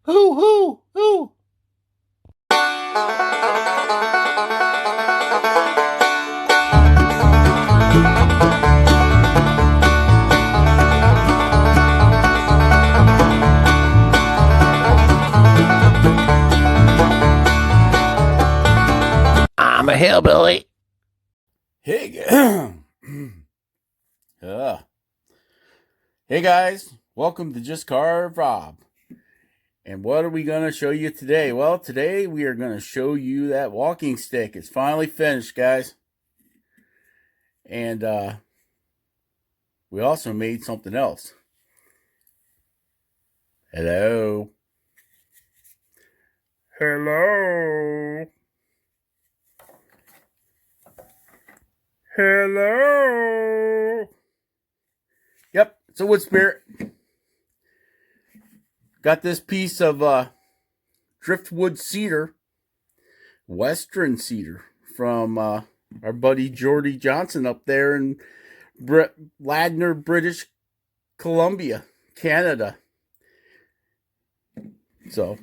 Hoo, hoo, hoo. I'm a hillbilly. Hey, uh, hey guys, welcome to Just Carve Rob. And what are we going to show you today? Well, today we are going to show you that walking stick. It's finally finished, guys. And we also made something else. Hello. Hello. Hello. Yep, it's a wood spirit. Got this piece of driftwood cedar, western cedar, from our buddy Jordy Johnson up there in Ladner, British Columbia, Canada. So,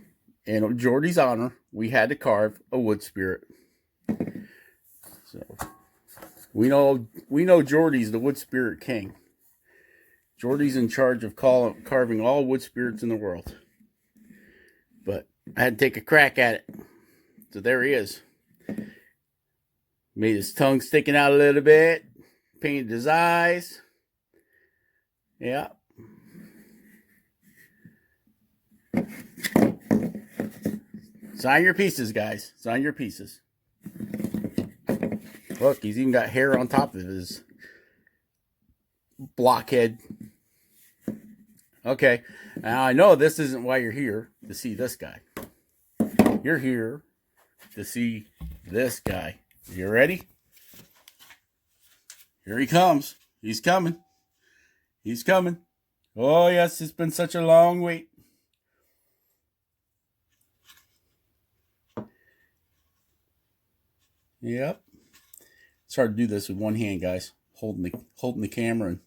in Jordy's honor, we had to carve a wood spirit. So, we know Jordy's the wood spirit king. Jordy's in charge of carving all wood spirits in the world. But I had to take a crack at it. So there he is. Made his tongue sticking out a little bit. Painted his eyes. Yeah. Sign your pieces, guys. Sign your pieces. Look, he's even got hair on top of his blockhead. Okay, now I know this isn't why you're here, to see this guy. You're here to see this guy. You ready? Here he comes. He's coming. He's coming. Oh, yes, it's been such a long wait. Yep. It's hard to do this with one hand, guys. Holding the camera and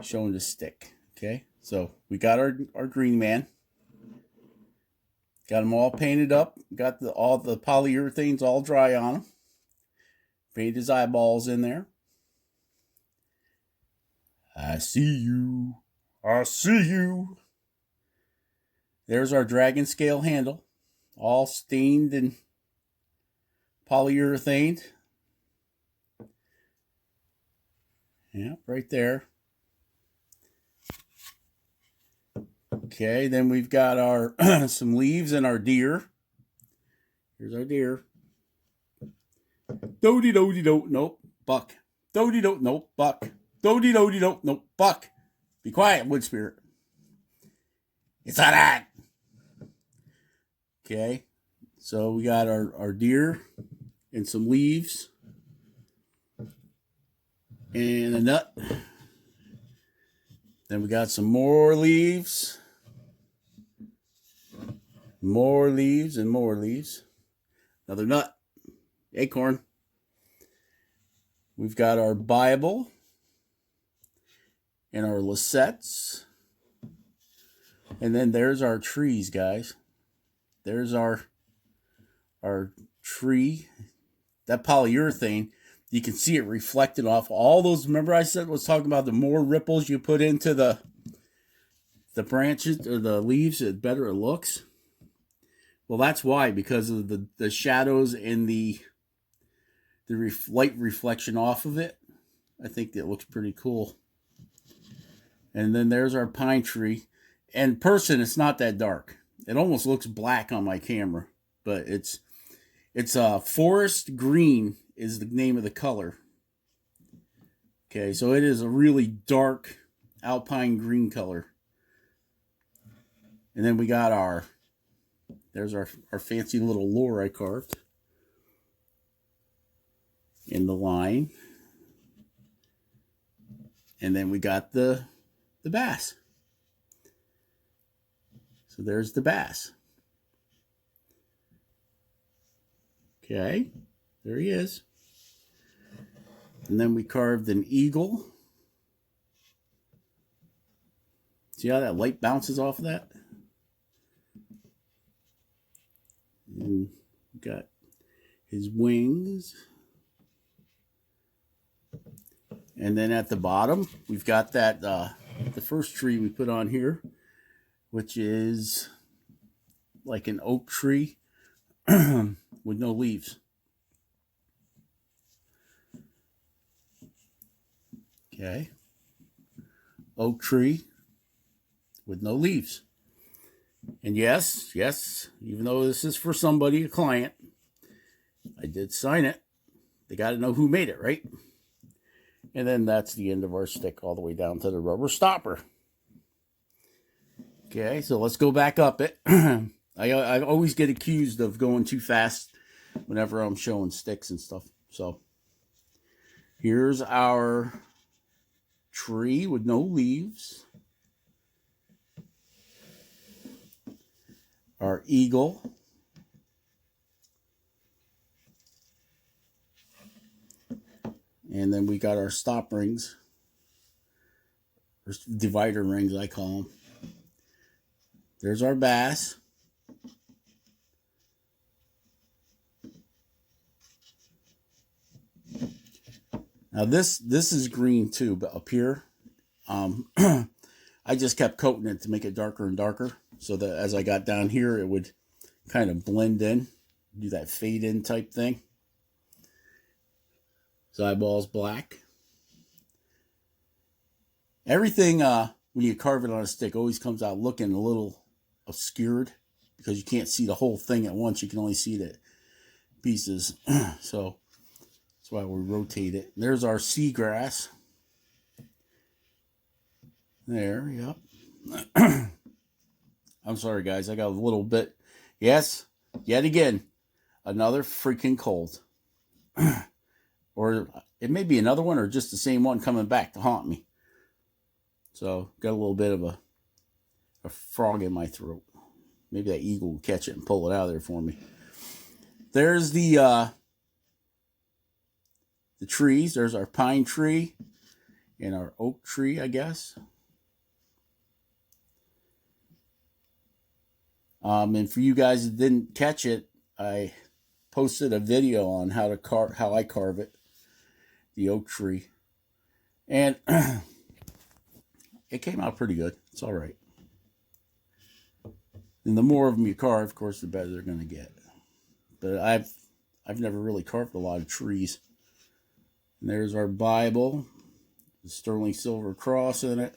showing the stick. Okay, so we got our green man. Got them all painted up. Got all the polyurethanes all dry on him. Painted his eyeballs in there. I see you. I see you. There's our dragon scale handle. All stained and polyurethane. Yeah, right there. Okay, then we've got our some leaves and our deer. Here's our deer. Dody dody do, nope, buck. Dody do, nope, buck. Dody dody do, nope, buck. Be quiet, wood spirit. It's all right. Okay, so we got our deer and some leaves and a nut. Then we got some more leaves. More leaves and more leaves. Another nut. Acorn. We've got our Bible and our Lisettes. And then there's our trees, guys. There's our tree. That polyurethane, you can see it reflected off all those. Remember I was talking about the more ripples you put into the branches or the leaves, the better it looks. Well, that's why, because of the shadows and the light reflection off of it. I think that looks pretty cool. And then there's our pine tree. In person, it's not that dark. It almost looks black on my camera, but it's forest green is the name of the color. Okay, so it is a really dark alpine green color. And then we got there's our fancy little lure I carved in the line. And then we got the bass. So there's the bass. Okay, there he is. And then we carved an eagle. See how that light bounces off of that? And got his wings. And then at the bottom, we've got that, the first tree we put on here, which is like an oak tree with no leaves. Okay. Oak tree with no leaves. And yes, even though this is for somebody, a client, I did sign it. They got to know who made it, right? And then that's the end of our stick all the way down to the rubber stopper. Okay, so let's go back up it. I always get accused of going too fast whenever I'm showing sticks and stuff. So here's our tree with no leaves. Our eagle. And then we got our stop rings, or divider rings, I call them. There's our bass. Now this is green too, but up here, I just kept coating it to make it darker and darker, so that as I got down here, it would kind of blend in, do that fade in type thing. So eyeball's black. Everything, when you carve it on a stick, always comes out looking a little obscured because you can't see the whole thing at once. You can only see the pieces. So that's why we rotate it. There's our seagrass. There, yep. I'm sorry, guys. I got a little bit. Yes, yet again, another freaking cold. Or it may be another one or just the same one coming back to haunt me. So, got a little bit of a frog in my throat. Maybe that eagle will catch it and pull it out of there for me. There's the trees. There's our pine tree and our oak tree, I guess. And for you guys that didn't catch it, I posted a video on how I carve it, the oak tree, and it came out pretty good. It's all right. And the more of them you carve, of course, the better they're going to get. But I've never really carved a lot of trees. And there's our Bible, the sterling silver cross in it.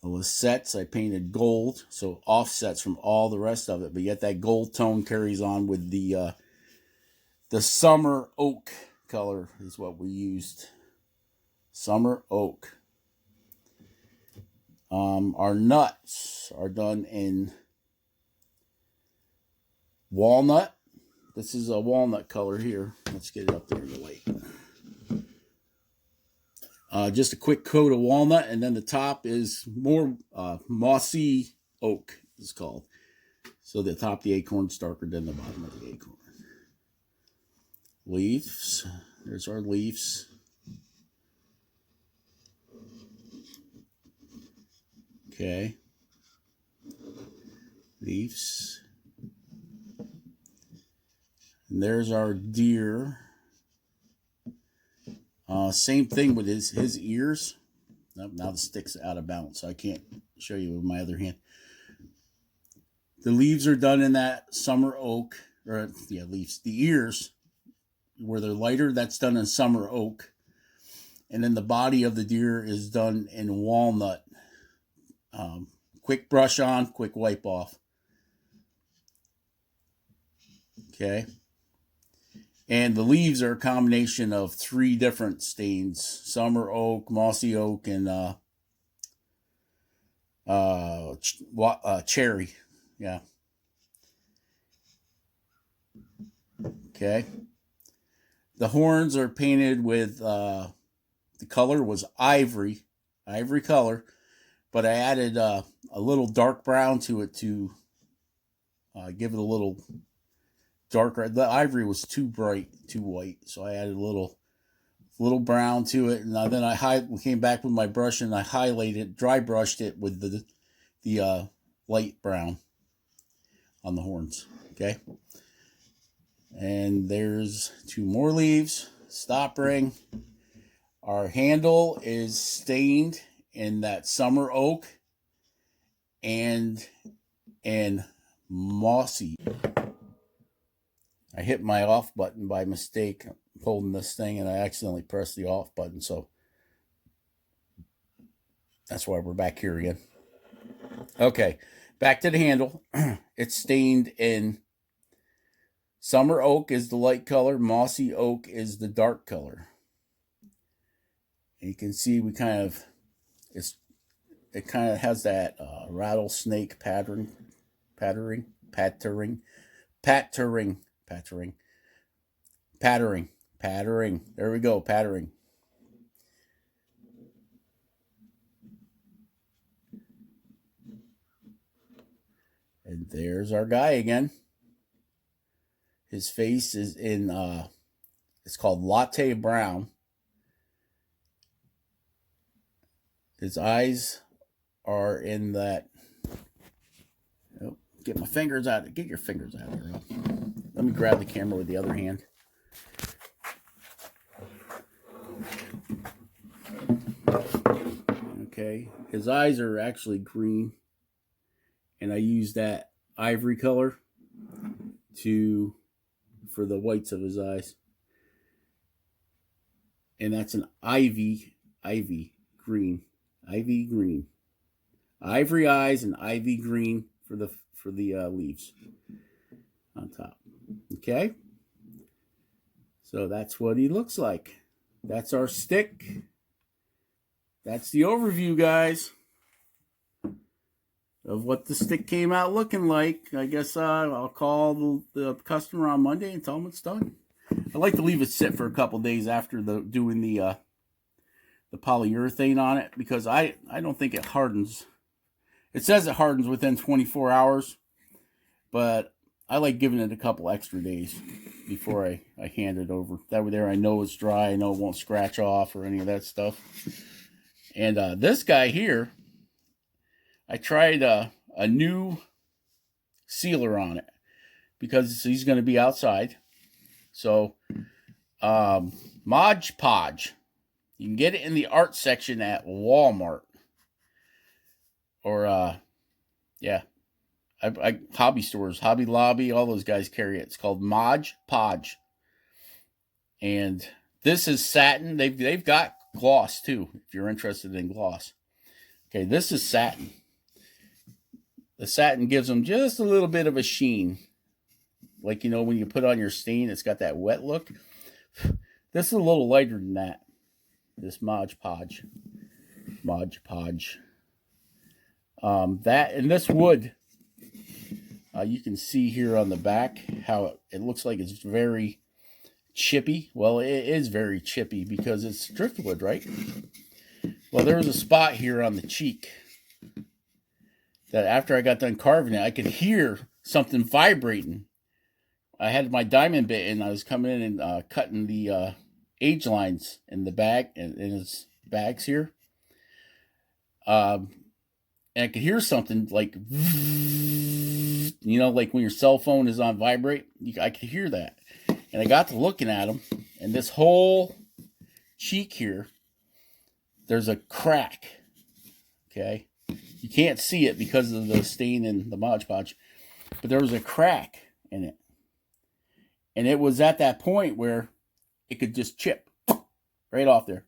The Lisettes I painted gold, so offsets from all the rest of it, but yet that gold tone carries on with the summer oak color is what we used. Summer oak. Our nuts are done in walnut. This is a walnut color here. Let's get it up there in the light. Just a quick coat of walnut, and then the top is more mossy oak, it's called. So the top of the acorn's darker than the bottom of the acorn. Leaves. There's our leaves. Okay. Leaves. And there's our deer. Same thing with his ears. Now the stick's out of balance, so I can't show you with my other hand. The leaves are done in that summer oak, or yeah, leaves. The ears, where they're lighter, that's done in summer oak. And then the body of the deer is done in walnut. Quick brush on, quick wipe off. Okay. And the leaves are a combination of 3 different stains: summer oak, mossy oak, and cherry. Yeah. Okay. The horns are painted with, the color was ivory color, but I added a little dark brown to it to give it a little darker. The ivory was too bright, too white, so I added a little little brown to it, and then I came back with my brush and I highlighted, dry brushed it with the light brown on the horns. Okay, and there's 2 more leaves. Stop ring. Our handle is stained in that summer oak and mossy. I hit my off button by mistake holding this thing, and I accidentally pressed the off button, so that's why we're back here again. Okay, back to the handle. It's stained in summer oak is the light color, mossy oak is the dark color. And you can see it kind of has that rattlesnake pattering. There we go, pattering. And there's our guy again. His face is in, it's called latte brown. His eyes are in that, oh, get my fingers out, get your fingers out of there. Let me grab the camera with the other hand. Okay, his eyes are actually green, and I use that ivory color for the whites of his eyes, and that's an ivy green, ivory eyes and ivy green for the leaves on top. Okay, so that's what he looks like. That's our stick. That's the overview, guys, of what the stick came out looking like. I guess I'll call the customer on Monday and tell them it's done. I like to leave it sit for a couple days after doing the polyurethane on it, because I don't think it hardens. It says it hardens within 24 hours, but I like giving it a couple extra days before I hand it over. That way there I know it's dry. I know it won't scratch off or any of that stuff. And this guy here, I tried a new sealer on it because he's going to be outside. So Mod Podge. You can get it in the art section at Walmart. Or, hobby stores, Hobby Lobby, all those guys carry it. It's called Mod Podge. And this is satin. They've got gloss too, if you're interested in gloss. Okay, this is satin. The satin gives them just a little bit of a sheen. Like, you know, when you put on your stain, it's got that wet look. This is a little lighter than that. This Mod Podge. That and this wood, you can see here on the back how it looks like it's very chippy. Well, it is very chippy because it's driftwood, right? Well, there was a spot here on the cheek that after I got done carving it, I could hear something vibrating. I had my diamond bit and I was coming in and cutting the age lines in the bag, in his bags here. And I could hear something like, you know, like when your cell phone is on vibrate. I could hear that. And I got to looking at him, and this whole cheek here, there's a crack. Okay? You can't see it because of the stain in the Mod Podge, but there was a crack in it. And it was at that point where it could just chip right off there.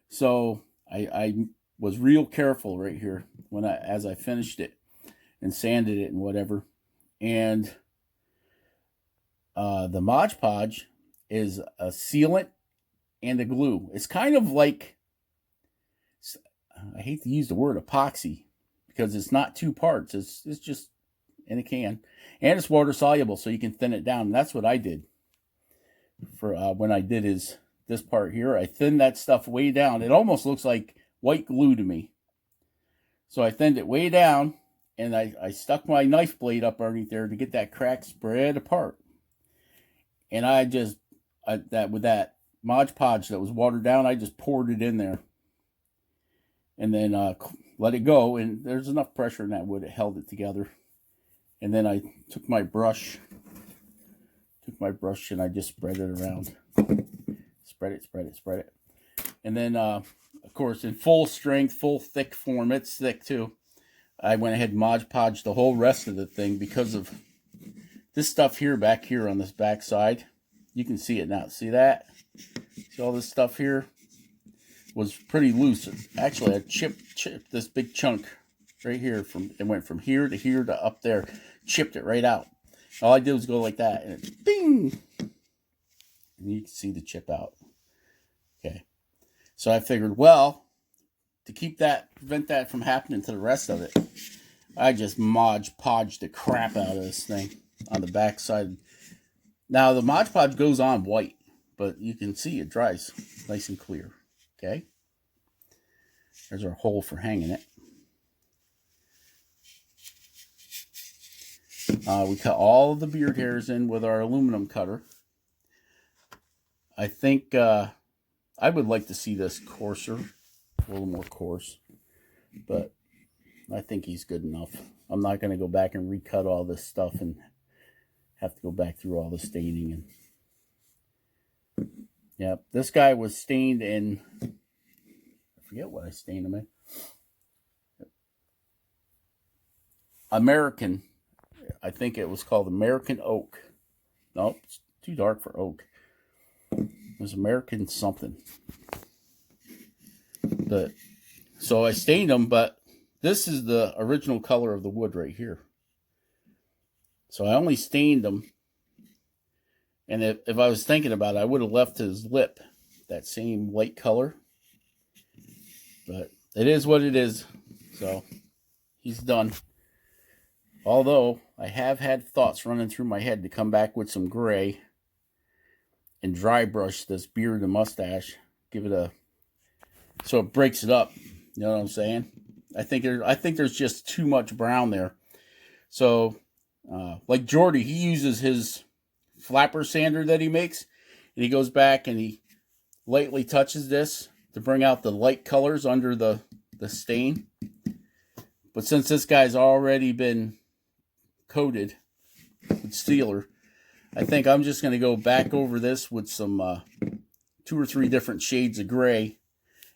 So I was real careful right here as I finished it and sanded it and whatever. And the Mod Podge is a sealant and a glue. It's kind of like, I hate to use the word epoxy because it's not 2 parts. It's just in a can, and it's water soluble, so you can thin it down. And that's what I did for when I did this part here. I thinned that stuff way down. It almost looks like white glue to me. So I thinned it way down, and I stuck my knife blade up underneath there to get that crack spread apart. And with that Mod Podge that was watered down. I just poured it in there. And then let it go. And there's enough pressure in that wood. It held it together. And then I took my brush. And I just spread it around. Spread it. And then, of course, in full strength, full thick form, it's thick too. I went ahead and Mod Podged the whole rest of the thing because of this stuff here, back here on this back side. You can see it now. See that? See all this stuff here? Was pretty loose. Actually, I chipped this big chunk right here. It went from here to up there. Chipped it right out. All I did was go like that, and it bing! And you can see the chip out. Okay. So I figured, well, to prevent that from happening to the rest of it, I just Mod Podged the crap out of this thing on the back side. Now, the Mod Podge goes on white, but you can see it dries nice and clear. Okay. There's our hole for hanging it. We cut all of the beard hairs in with our aluminum cutter. I think I would like to see this coarser, a little more coarse, but I think he's good enough. I'm not going to go back and recut all this stuff and have to go back through all the staining. And yeah, this guy was stained in, I forget what I stained him in. American. I think it was called American Oak. Nope, it's too dark for oak. It was American something. But so I stained them, but this is the original color of the wood right here. So I only stained them. And if I was thinking about it, I would have left his lip that same light color. But it is what it is. So he's done. Although I have had thoughts running through my head to come back with some gray and dry brush this beard and mustache, give it so it breaks it up. You know what I'm saying? I think there's just too much brown there. So like Jordy, he uses his flapper sander that he makes, and he goes back and he lightly touches this to bring out the light colors under the stain. But since this guy's already been coated with sealer, I think I'm just going to go back over this with some 2 or 3 different shades of gray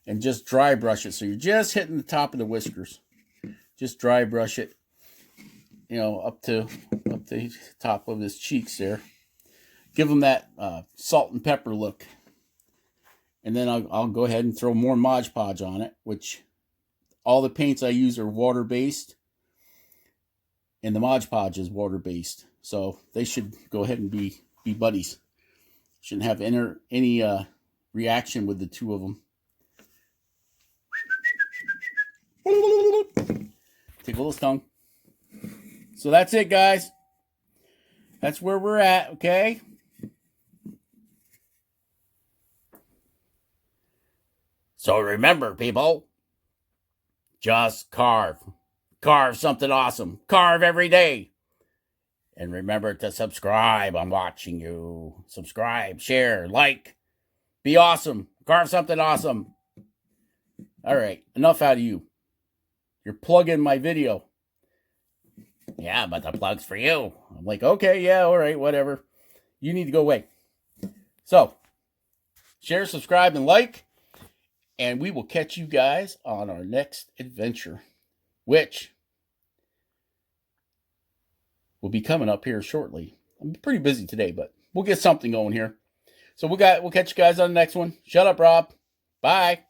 and just dry brush it. So you're just hitting the top of the whiskers. Just dry brush it, you know, up to the top of his cheeks there. Give him that salt and pepper look. And then I'll go ahead and throw more Mod Podge on it, which all the paints I use are water-based. And the Mod Podge is water-based. So they should go ahead and be buddies. Shouldn't have any reaction with the two of them. Tickle his tongue. So that's it, guys. That's where we're at, okay? So remember, people, just carve. Carve something awesome. Carve every day. And remember to subscribe. I'm watching you. Subscribe, share, like. Be awesome. Carve something awesome. All right, enough out of you. You're plugging my video. Yeah, but the plug's for you. I'm like, okay, yeah, all right, whatever. You need to go away. So, share, subscribe, and like. And we will catch you guys on our next adventure, which will be coming up here shortly. I'm pretty busy today, but we'll get something going here. So we'll catch you guys on the next one. Shut up, Rob. Bye.